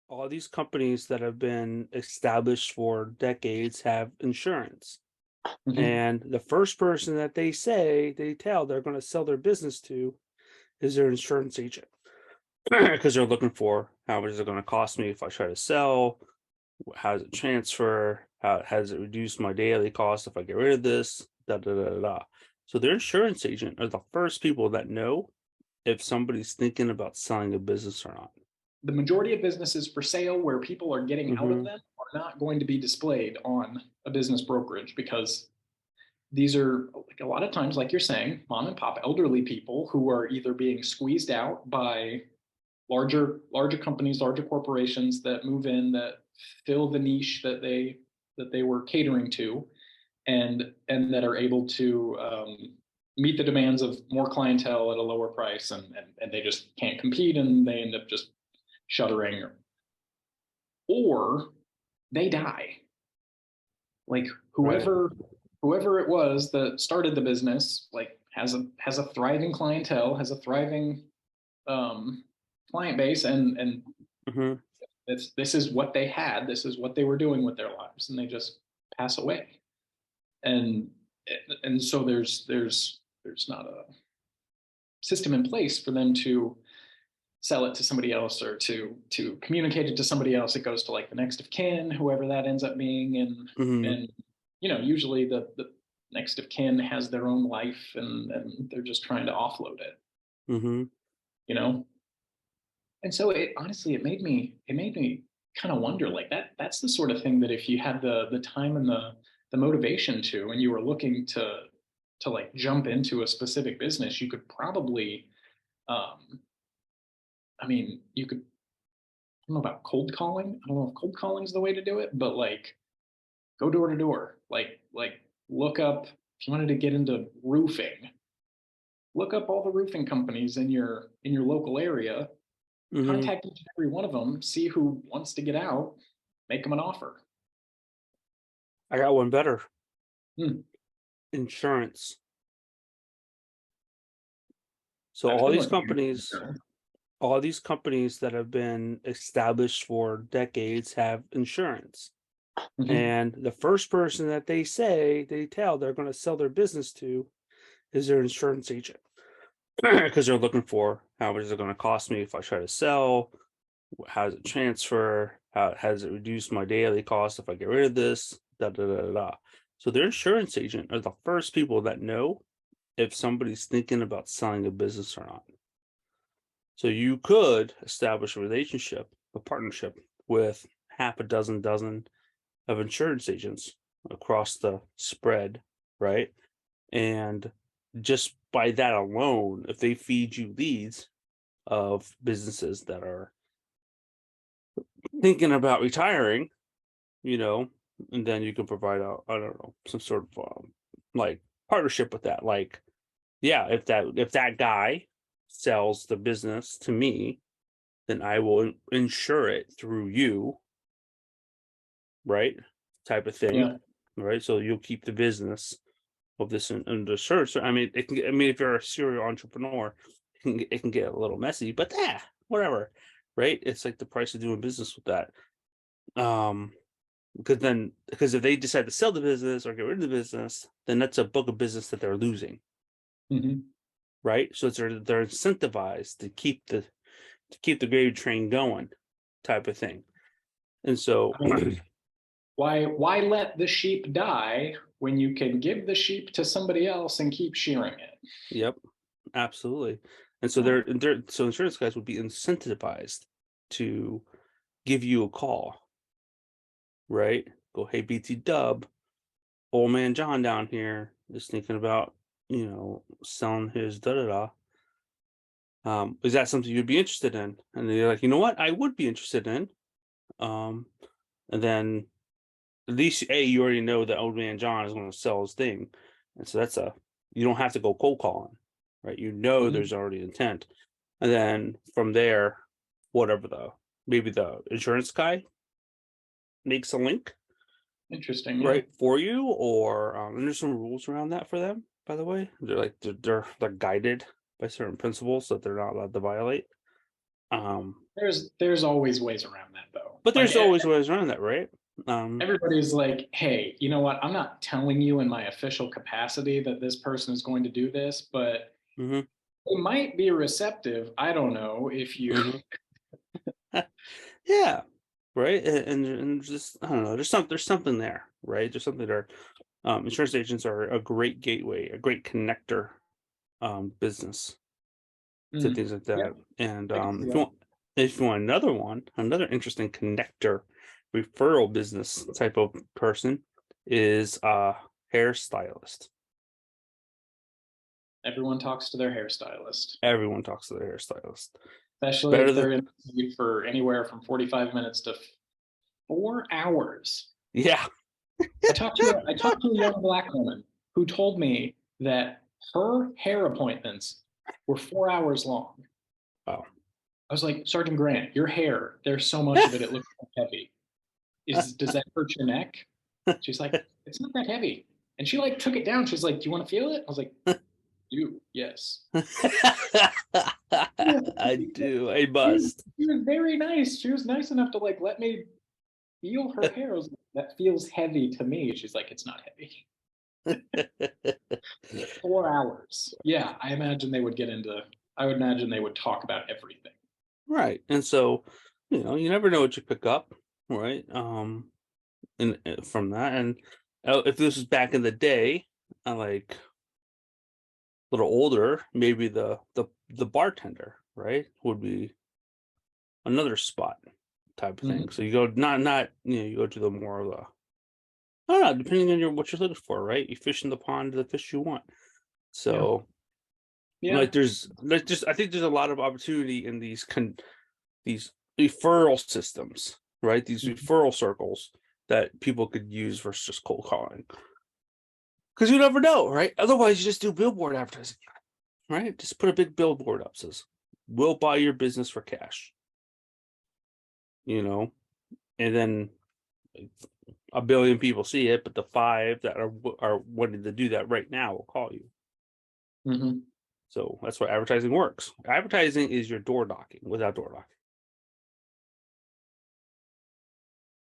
All these companies that have been established for decades have insurance. Mhm. And the first person that they tell they're going to sell their business to is their insurance agent because they're looking for how much is it going to cost me if I try to sell? How does it transfer? How does it reduce my daily cost if I get rid of this? Da da da da. Da. So their insurance agent are the first people that know if somebody's thinking about selling a business or not. The majority of businesses for sale where people are getting out of Hmm. them are not going to be displayed on a business brokerage because these are like a lot of times, like you're saying, mom and pop elderly people who are either being squeezed out by larger companies, larger corporations that move in that fill the niche that they were catering to, and that are able to meet the demands of more clientele at a lower price, and they just can't compete, and they end up just shuttering, or they die. Like Right. whoever it was that started the business, like has a thriving clientele, has a thriving um, client base, and Hmm. this is what they had, this is what they were doing with their lives, and they just pass away. And and so there's not a system in place for them to sell it to somebody else or to communicate it to somebody else. It goes to like the next of kin, whoever that ends up being, Hmm. and usually the next of kin has their own life, and they're just trying to offload it, Hmm. you know. And so it honestly it made me kind of wonder, like that's the sort of thing that if you had the time and the motivation to, and you were looking to like jump into a specific business, you could probably um I mean, you could, I don't know about cold calling. I don't know if cold calling is the way to do it, but like go door to door. Like look up, if you wanted to get into roofing, look up all the roofing companies in your local area, Hmm. contact each and every one of them, see who wants to get out, make them an offer. I got one better. Hmm, Insurance. So I've all been these looking into companies, insurance. all these companies that have been established for decades have insurance. Mhm. And the first person that they tell they're going to sell their business to is their insurance agent because they're looking for how much is it going to cost me if I try to sell? How does it transfer? How does it reduce my daily cost if I get rid of this? Da da da da. Da. So their insurance agent are the first people that know if somebody's thinking about selling a business or not. So you could establish a relationship, a partnership with half a dozen of insurance agents across the spread, right? And just by that alone, if they feed you leads of businesses that are thinking about retiring, you know, and then you can provide a, I don't know, some sort of like partnership with that. Like, yeah, if that guy sells the business to me, then I will insure it through you, right? Type of thing, Yeah. right? So you'll keep the business of this under search. So, I mean, it can. I mean, if you're a serial entrepreneur, it can get a little messy, but whatever, right? It's like the price of doing business with that. Um, because if they decide to sell the business or get rid of the business, then that's a book of business that they're losing, Mhm. right? So they're incentivized to keep the gravy train going, type of thing. And so, I mean, why let the sheep die when you can give the sheep to somebody else and keep shearing it? yep, absolutely. And so Yeah. they're insurance guys would be incentivized to give you a call, right? Go, hey, BT Dub, old man John down here is thinking about, selling his da da da. Is that something you'd be interested in? And they're like, you know what, I would be interested in. Um, and then at least you already know that old man John is going to sell his thing, and so you don't have to go cold calling, right? You know, Mhm. there's already intent, and then from there, whatever maybe the insurance guy makes a link, Interesting. Yeah. right, for you, or and there's some rules around that for them. By the way, they're guided by certain principles that they're not allowed to violate. Um, There's always ways around that But Like there's always ways around that, right? everybody's like, hey, you know what? I'm not telling you in my official capacity that this person is going to do this, but hmm they might be receptive. I don't know if you. hmm Yeah, right. And just I don't know. There's something there, right? There's something there. Insurance agents are a great gateway, a great connector business to Mm, things like yeah, that. And I can see if you want another one, another interesting connector referral business type of person is hairstylist. everyone talks to their hairstylist, Everyone talks to their hairstylist. It's especially better if than they're in the suite for anywhere from 45 minutes to 4 hours. yeah. I talked to a young black woman who told me that her hair appointments were 4 hours long. Wow. I was like, Sergeant Grant, your hair, there's so much of it, it looks heavy. Does that hurt your neck? She's like, it's not that heavy. And she like took it down. She's like, do you want to feel it? I was like, you, yes. I do. I She was, must. she was very nice. She was nice enough to like let me feel her hair. I was like, that feels heavy to me. She's like, it's not heavy. 4 hours. Yeah, I would imagine they would talk about everything. Right. And so, you never know what you pick up, right? And from that, and if this was back in the day, like a little older, maybe the bartender, right, would be another spot type of thing. Mhm. So you go not you go to the more of the I don't know, depending on what you're looking for, right? You fish in the pond of the fish you want. Yeah. So Yeah. like there's just I think there's a lot of opportunity in these referral systems, right? These Mhm. referral circles that people could use versus just cold calling. Because you never know, right? Otherwise, you just do billboard advertising, right? Just put a big billboard up says, "We'll buy your business for cash," you know, and then a billion people see it, but the five that are wanting to do that right now will call you. Mhm. So that's why advertising works. Advertising is your door knocking without door knocking.